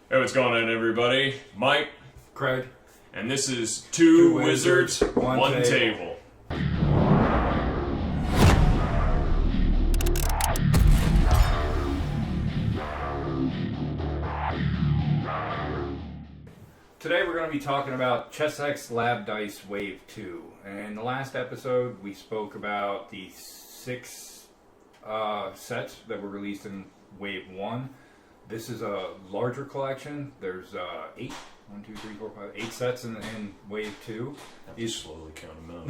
Hey, what's going on, everybody? Mike, Craig, and this is Two Wizards, One Table. Today we're going to be talking about Chessex Lab Dice Wave 2. And in the last episode, we spoke about the 6 sets that were released in Wave 1. This is a larger collection. There's 8 sets in Wave 2. These slowly count them out.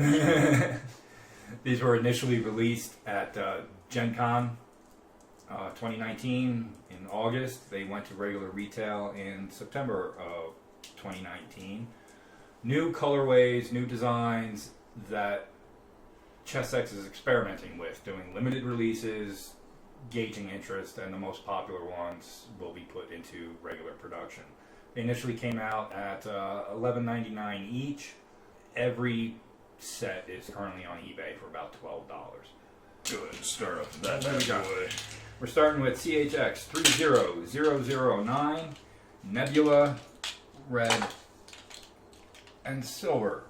These were initially released at Gen Con 2019 in August. They went to regular retail in September of 2019. New colorways, new designs that Chessex is experimenting with, doing limited releases, gauging interest, and the most popular ones will be put into regular production. They initially came out at $11.99 each. Every set is currently on eBay for about $12. Good, start off that What do we got? boy. We're starting with CHX 30009, Nebula, red, and silver.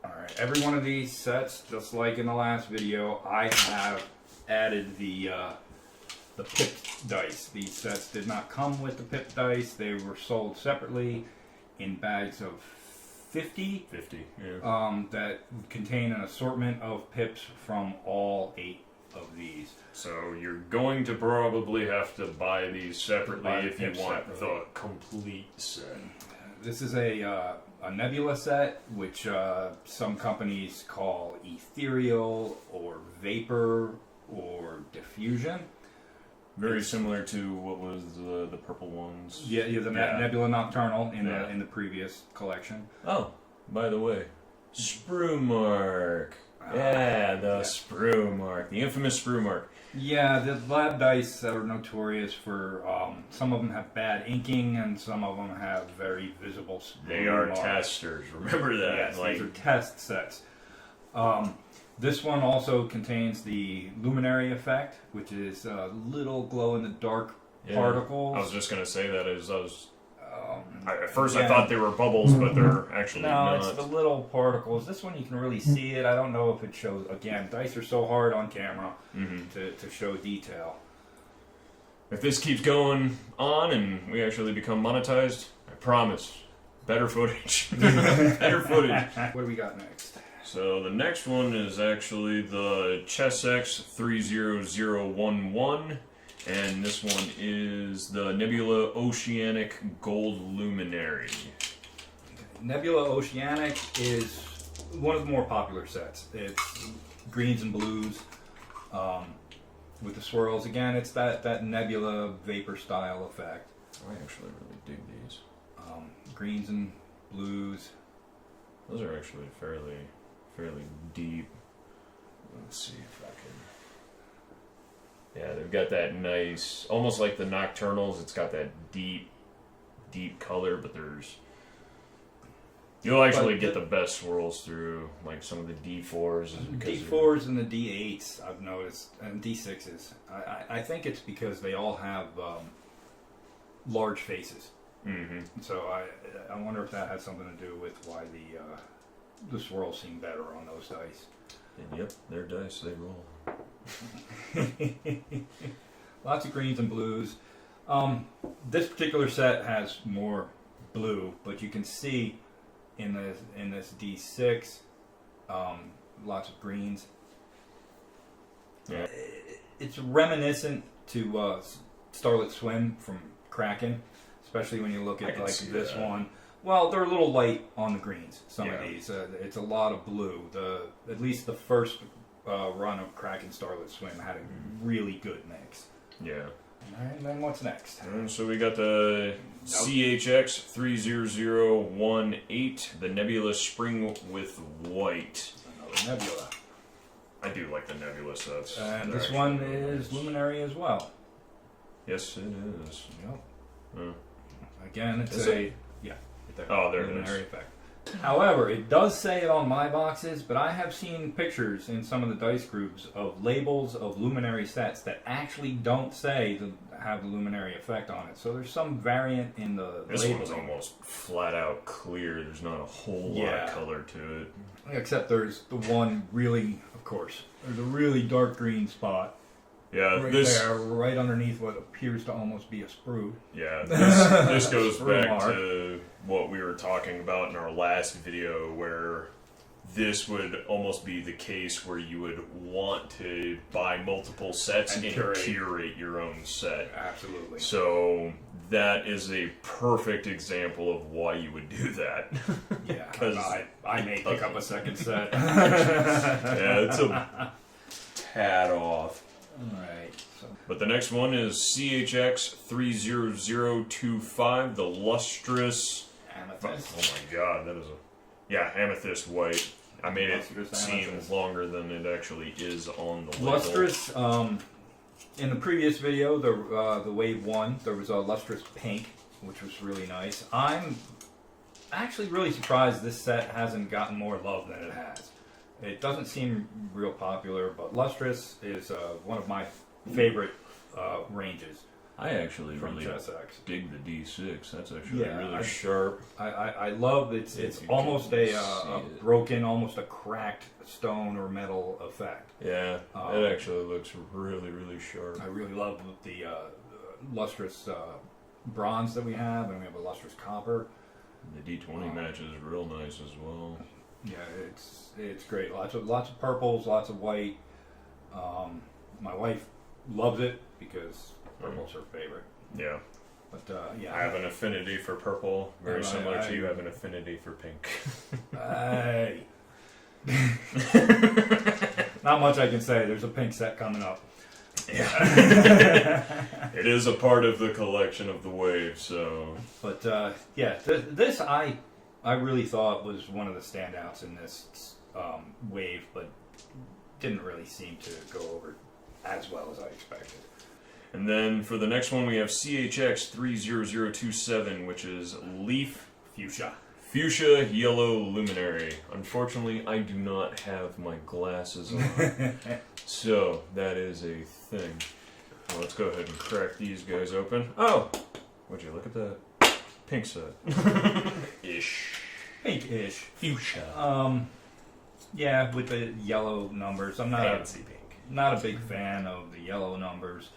Alright, every one of these sets, just like in the last video, I have added the pipped dice. These sets did not come with the pipped dice. They were sold separately in bags of 50. 50, yeah. That contain an assortment of pips from all 8 of these. So you're going to probably have to buy these separately Buy the if you pips want separately. the complete set. This is a Nebula set, which some companies call ethereal or vapor or diffusion. Very similar to what was the purple ones. Yeah, the Nebula Nocturnal in the previous collection. Oh, by the way, sprue mark. Yeah, the sprue mark, the infamous sprue mark. Yeah, the lab dice are notorious for some of them have bad inking and some of them have very visible sprue They are marks. testers. Remember that. Yes, like, these are test sets. This one also contains the luminary effect, which is little glow-in-the-dark particles. I was just going to say that as I was... at first yeah. I thought they were bubbles, but they're actually No, not. it's the little particles. This one you can really see it. I don't know if it shows. Again, dice are so hard on camera to show detail. If this keeps going on and we actually become monetized, I promise, better footage. Better footage. What do we got next? So the next one is actually the Chessex 30011, and this one is the Nebula Oceanic Gold Luminary. Nebula Oceanic is one of the more popular sets. It's greens and blues with the swirls. Again, it's that Nebula vapor style effect. I actually really dig these. Greens and blues. Those are actually fairly deep. Let's see if I can... Yeah, they've got that nice, almost like the Nocturnals, it's got that deep color, but you'll actually get the best swirls through, like some of the D4s. D4s and the D8s, I've noticed, and D6s. I think it's because they all have large faces. Mm-hmm. So I wonder if that has something to do with why the swirls seem better on those dice. And yep, they're dice, they roll. Lots of greens and blues. This particular set has more blue, but you can see in this D6 lots of greens. Yeah. It's reminiscent to Starlit Swim from Kraken, especially when you look at like this one. Well, they're a little light on the greens, some of these. It's a lot of blue. At least the first run of Kraken Starlit Swim had a really good mix. Yeah. And then what's next? And so we got the CHX 30018, the Nebula Spring with White. Another Nebula. I do like the Nebula sets. And this one is Luminary as well. Yes, it is. Yep. Oh. Again, it's Is a... it? Yeah. Oh, there it Luminary is. effect. However, it does say it on my boxes, but I have seen pictures in some of the dice groups of labels of luminary sets that actually don't say to have the luminary effect on it. So there's some variant in the This labeling. one's almost flat out clear. There's not a whole lot of color to it. Except there's the one really, of course, there's a really dark green spot. Yeah, Right this there, right underneath what appears to almost be a sprue. Yeah, this goes Sprue back mark. to what we were talking about in our last video, where this would almost be the case where you would want to buy multiple sets and curate your own set. Absolutely. So that is a perfect example of why you would do that. Yeah, because I may pick up a second set. Yeah, it's a tad off. Alright. So. But the next one is CHX30025, the Lustrous Amethyst. Oh my god, that is amethyst white. I made Lustrous it seem amethyst. longer than it actually is on the label. Lustrous, in the previous video, the wave 1, there was a lustrous pink, which was really nice. I'm actually really surprised this set hasn't gotten more love than it has. It doesn't seem real popular, but lustrous is one of my favorite ranges. I actually from really Chessex. dig the D6. That's actually Yeah, really sharp. I love it's You almost can a see it. broken, almost a cracked stone or metal effect. Yeah, it actually looks really, really sharp. I really love the lustrous bronze that we have, and we have a lustrous copper. The D20 matches real nice as well. Yeah, it's great. Lots of purples, lots of white. My wife loves it because purple's her favorite. Yeah. But yeah, I have an affinity for purple, very Yeah, similar I- to you have an affinity for pink. Hey. Not much I can say. There's a pink set coming up. Yeah. It is a part of the collection of the wave, so. But yeah, this I really thought was one of the standouts in this wave, but didn't really seem to go over as well as I expected. And then for the next one, we have CHX30027, which is Leaf Fuchsia. Fuchsia Yellow Luminary. Unfortunately, I do not have my glasses on, so that is a thing. Well, let's go ahead and crack these guys open. Oh! Would you look at that? Pink set. Ish. Pink-ish. Fuchsia. Yeah, with the yellow numbers. I'm not Fancy pink. not a big fan of the yellow numbers,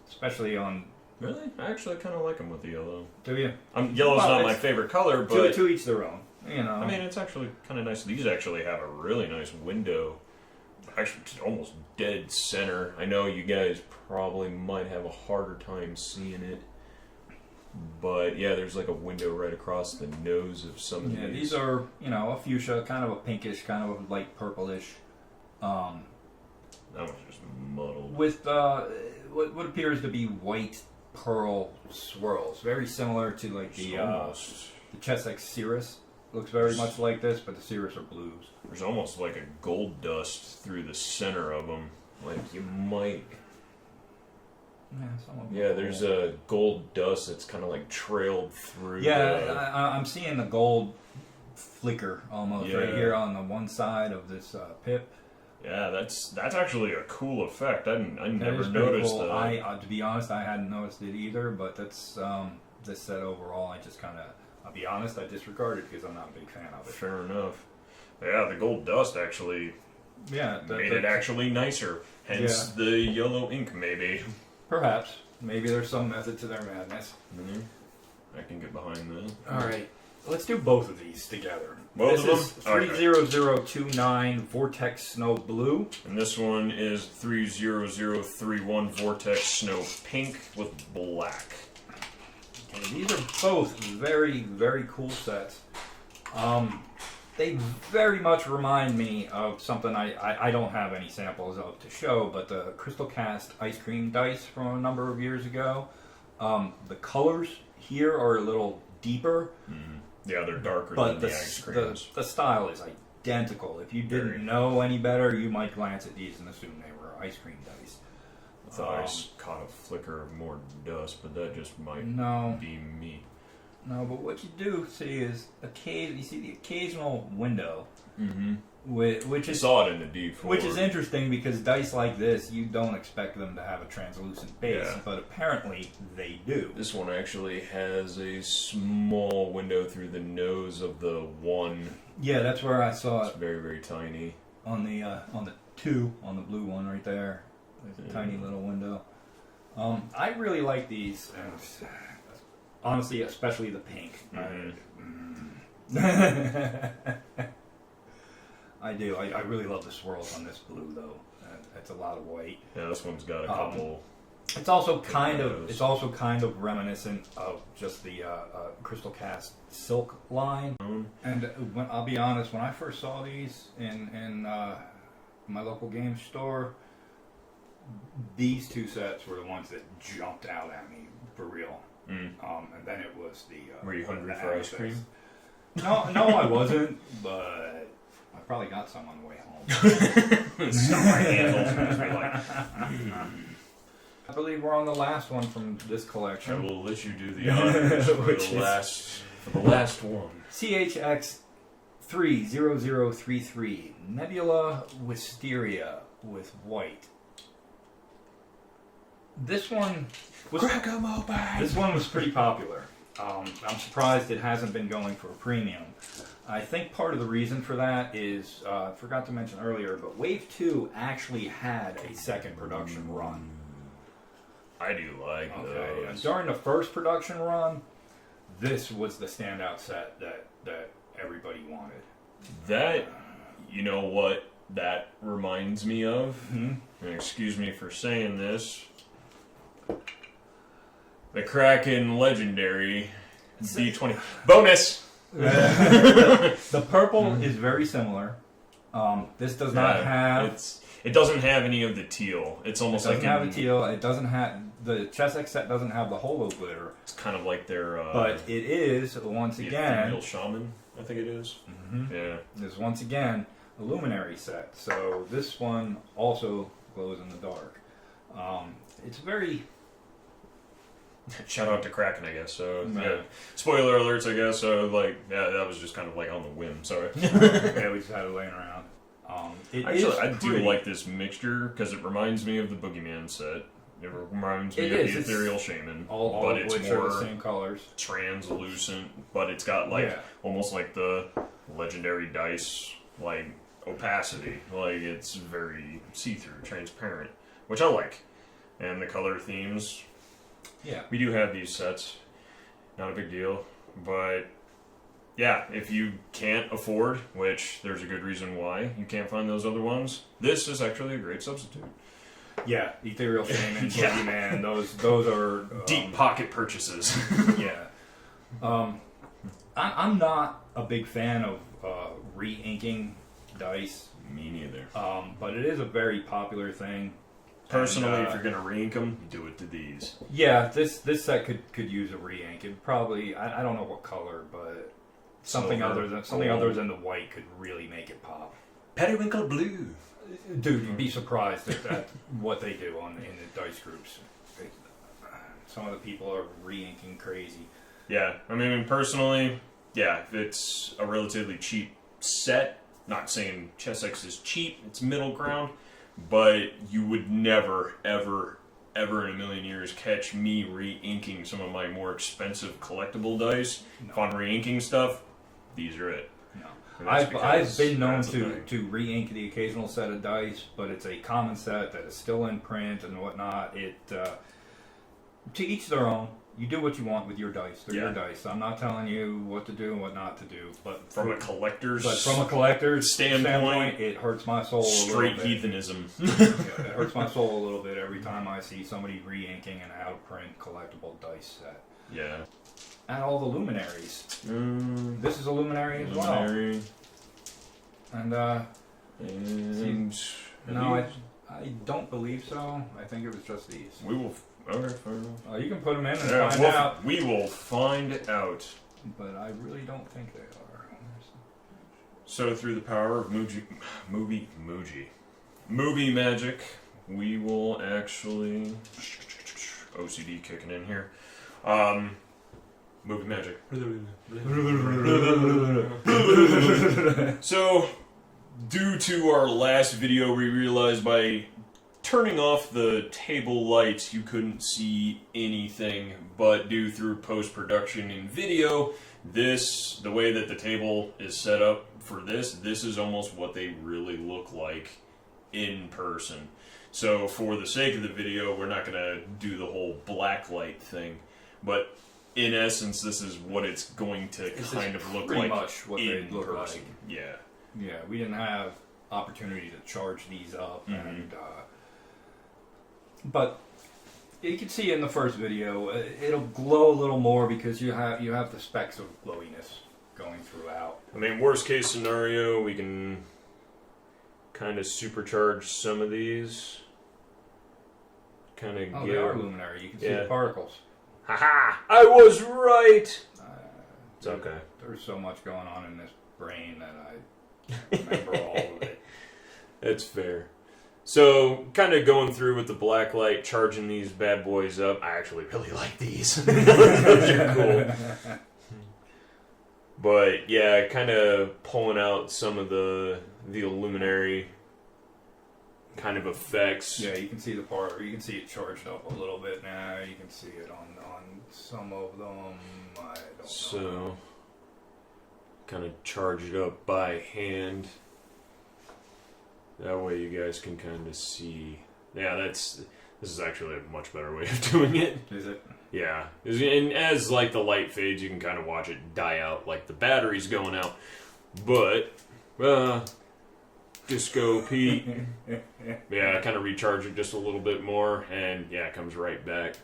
especially on. Really? I actually kind of like them with the yellow. Do you? Yellow's Well, not my it's- favorite color, but To each their own. You know. I mean, it's actually kind of nice. These actually have a really nice window. Actually, it's almost dead center. I know you guys probably might have a harder time seeing it. But yeah, there's like a window right across the nose of some of yeah, these. these are a fuchsia, kind of a pinkish, kind of a light purplish, That one's just muddled. with what appears to be white pearl swirls, very similar to like the Chessex Cirrus. Looks very much like this, but the Cirrus are blues. There's almost like a gold dust through the center of them. Like you might. Yeah, some of them Yeah, are there's gold. a gold dust that's kind of like trailed through. Yeah, I'm seeing the gold flicker almost right Yeah. here on the one side of this pip. Yeah, that's actually a cool effect. I That never is pretty noticed cool. that. To be honest, I hadn't noticed it either. But that's this set overall. I just kind of, I'll be honest, I disregarded because I'm not a big fan of it. Fair enough. Yeah, the gold dust actually Yeah, made it actually nicer. Hence the yellow ink, maybe. perhaps. Maybe there's some method to their madness. Mm-hmm. I can get behind that. All right, let's do both of these together. Both this of is them? Okay. 30029 Vortex Snow Blue. And this one is 30031 Vortex Snow Pink with black. Okay, these are both very, very cool sets. They very much remind me of something I don't have any samples of to show, but the Crystal Cast ice cream dice from a number of years ago. The colors here are a little deeper, Yeah, they're darker but than the ice creams. the style is identical. If you didn't know any better, you might glance at these and assume they were ice cream dice. I thought I caught a flicker of more dust, but that just might No. be me. No, but what you do see is you see the occasional window, Mm-hmm. which I is saw it in the D4. which is interesting because dice like this, you don't expect them to have a translucent base, Yeah. but apparently they do. This one actually has a small window through the nose of the one. Yeah, that's where I saw It's it very, very tiny. on the on the blue one right there. There's a tiny little window. I really like these, and honestly, especially the pink. I do. I really love the swirls on this blue, though. It's a lot of white. Yeah, this one's got a couple. It's also kind of reminiscent of just the crystal cast silk line. And I'll be honest, when I first saw these in my local game store, these two sets were the ones that jumped out at me for real. And then it was the. Were you hungry for ice cream? No, I wasn't, but I probably got some on the way home. Stuff my handles. I believe we're on the last one from this I collection. will let you do the honors for the last one. CHX 30033 Nebula Wisteria with white. This one was Crack 'em open! This one was pretty popular. I'm surprised it hasn't been going for a premium. I think part of the reason for that is, I forgot to mention earlier, but Wave 2 actually had a second production run. I do like Okay. And those. during the first production run, this was the standout set that everybody wanted. That, you know what that reminds me of? Hmm? And excuse me for saying this. The Kraken Legendary D20. Bonus! The purple is very similar. This does not have. It doesn't have any of the teal. It's almost It doesn't like have the teal. It doesn't have the Chessex set. Doesn't have the holo glitter. It's kind of like their. But it is once the again. Ethereal Shaman, I think it is. Mm-hmm. Yeah. Is once again a luminary set. So this one also glows in the dark. It's very. Shout out to Kraken, I guess. So Right. yeah, spoiler alerts, I guess. So that was just kind of like on the whim. Sorry. Yeah, we just had it laying around. Actually, I do like this mixture because it reminds me of the Boogeyman set. It reminds me of the Ethereal Shaman, all but of it's which more are the same colors. translucent. But it's got almost like the legendary dice opacity. Like it's very see-through, transparent, which I like. And the color themes. Yeah. We do have these sets. Not a big deal. But, yeah, if you can't afford, which there's a good reason why you can't find those other ones, this is actually a great substitute. Yeah, Ethereal Shaman, Yeah. Boogeyman, those are... Deep pocket purchases. Yeah. I'm not a big fan of re-inking dice, Me neither. but it is a very popular thing. Personally, And, if you're going to re-ink them, you do it to these. Yeah, this set could use a re-ink. It probably I don't know what color, but something Silver, other than the white could really make it pop. Periwinkle blue. Dude, you'd be surprised at what they do in the dice groups. Some of the people are re-inking crazy. Yeah, I mean, personally, yeah, if it's a relatively cheap set, not saying Chessex is cheap, it's middle ground, but you would never, ever, ever in a million years catch me re-inking some of my more expensive collectible dice. No. If I'm re-inking stuff, these are it. No. And that's I've because been known that's the thing. to re-ink the occasional set of dice, but it's a common set that is still in print and whatnot. To each their own. You do what you want with your dice. They're your dice. I'm not telling you what to do and what not to do. But From a collector's standpoint, it hurts my soul a little straight bit. heathenism. Yeah, it hurts my soul a little bit every time I see somebody re-inking an out-of-print collectible dice set. Yeah. And all the luminaries. This is a luminary as well. Luminary. And no, I don't believe so. I think it was just these. We will. Okay, fair enough. You can put them in and find out. We will find out. But I really don't think they are. So through the power of movie magic, we will actually OCD kicking in here. Movie magic. So, due to our last video, we realized by turning off the table lights, you couldn't see anything, but due through post-production in video, the way that the table is set up for this is almost what they really look like in person. So for the sake of the video, we're not going to do the whole black light thing, but in essence, this is what it's going to kind of look like. Pretty much what they look person. like. Yeah. Yeah, we didn't have opportunity to charge these up, and but you can see in the first video, it'll glow a little more because you have the specks of glowiness going throughout. I mean, worst case scenario, we can kind of supercharge some of these. Kind of they are luminary. You can see the particles. Haha! I was right! It's okay. There's so much going on in this brain that I remember all of it. That's fair. So, kind of going through with the black light, charging these bad boys up. I actually really like these. Those are cool. But, yeah, kind of pulling out some of the luminary kind of effects. Yeah, you can see you can see it charged up a little bit now. You can see it on some of them. I don't know. Kind of charge it up by hand. That way you guys can kind of see. Yeah, this is actually a much better way of doing it. Is it? Yeah. And as like the light fades, you can kind of watch it die out like the battery's going out. But, Disco Pete. Yeah, kind of recharge it just a little bit more, and yeah, it comes right back.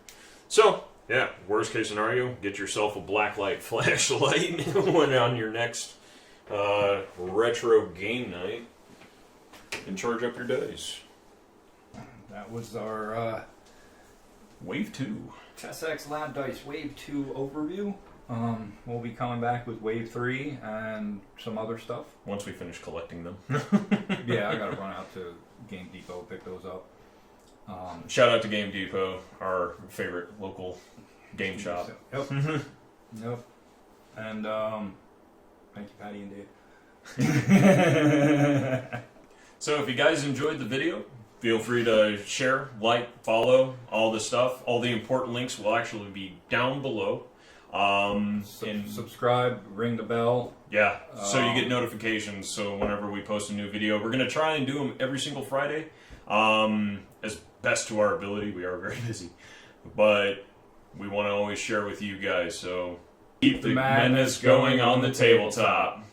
So, yeah, worst case scenario, get yourself a blacklight flashlight when on your next retro game night. And charge up your dice. That was our Wave 2. Chessex Lab Dice Wave 2 overview. We'll be coming back with Wave 3 and some other stuff. Once we finish collecting them. Yeah, I gotta run out to Game Depot, pick those up. Shout out to Game Depot, our favorite local game shop. Yep. Yep. And thank you, Patty and Dave. So if you guys enjoyed the video, feel free to share, like, follow, all the stuff. All the important links will actually be down below. And subscribe, ring the bell. Yeah, so you get notifications. So whenever we post a new video, we're going to try and do them every single Friday. As best to our ability. We are very busy. But we want to always share with you guys. So keep the madness going on the tabletop.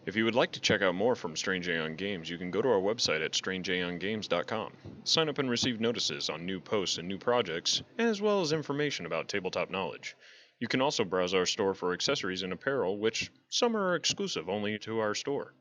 If you would like to check out more from Strange Aeon Games, you can go to our website at strangeaeongames.com. Sign up and receive notices on new posts and new projects, as well as information about tabletop knowledge. You can also browse our store for accessories and apparel, which some are exclusive only to our store.